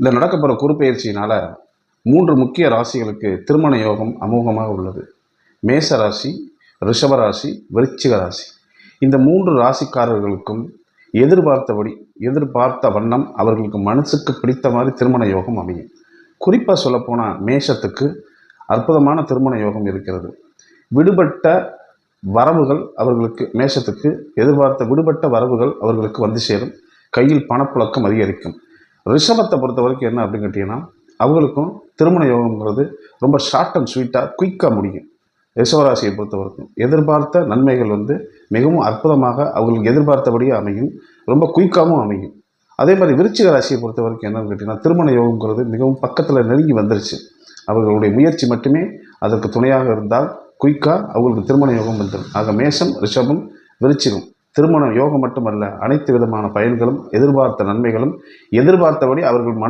இந்த நடக்க போகிற குரு பயிற்சியினால் 3 முக்கிய ராசிகளுக்கு திருமண யோகம் அமோகமாக உள்ளது. மேச ராசி, ரிஷப ராசி, விருச்சிக ராசி. இந்த 3 ராசிக்காரர்களுக்கும் எதிர்பார்த்த வண்ணம் அவர்களுக்கு மனசுக்கு பிடித்த மாதிரி திருமண யோகம் அமையும். குறிப்பாக சொல்லப்போனால் மேஷத்துக்கு அற்புதமான திருமண யோகம் இருக்கிறது. விடுபட்ட வரவுகள் அவர்களுக்கு, மேஷத்துக்கு எதிர்பார்த்த விடுபட்ட வரவுகள் அவர்களுக்கு வந்து சேரும். கையில் பணப்புழக்கம் அதிகரிக்கும். ரிஷபத்தை பொறுத்த வரைக்கும் என்ன அப்படின்னு கேட்டிங்கன்னா, அவங்களுக்கும் திருமண யோகம்ங்கிறது ரொம்ப ஷார்ட் அண்ட் ஸ்வீட்டாக குயிக்காக முடியும். ரிஷபராசியை பொறுத்த வரைக்கும் எதிர்பார்த்த நன்மைகள் மிகவும் அற்புதமாக அவங்களுக்கு எதிர்பார்த்தபடியே அமையும், ரொம்ப குயிக்காகவும் அமையும். அதே மாதிரி விருச்சிக ராசியை பொறுத்த வரைக்கும் என்னன்னு கேட்டிங்கன்னா, திருமண யோகம்ங்கிறது மிகவும் பக்கத்தில் நெருங்கி வந்துருச்சு. அவர்களுடைய முயற்சி மட்டுமே அதற்கு துணையாக இருந்தால் குயிக்காக அவங்களுக்கு திருமண யோகம் வந்துடும். ஆக மேஷம், ரிஷபம், விருச்சிகம் திருமண யோகம் மட்டுமல்ல, அனைத்து விதமான பயன்களும், எதிர்பார்த்த நன்மைகளும் எதிர்பார்த்தபடி அவர்கள் மனசு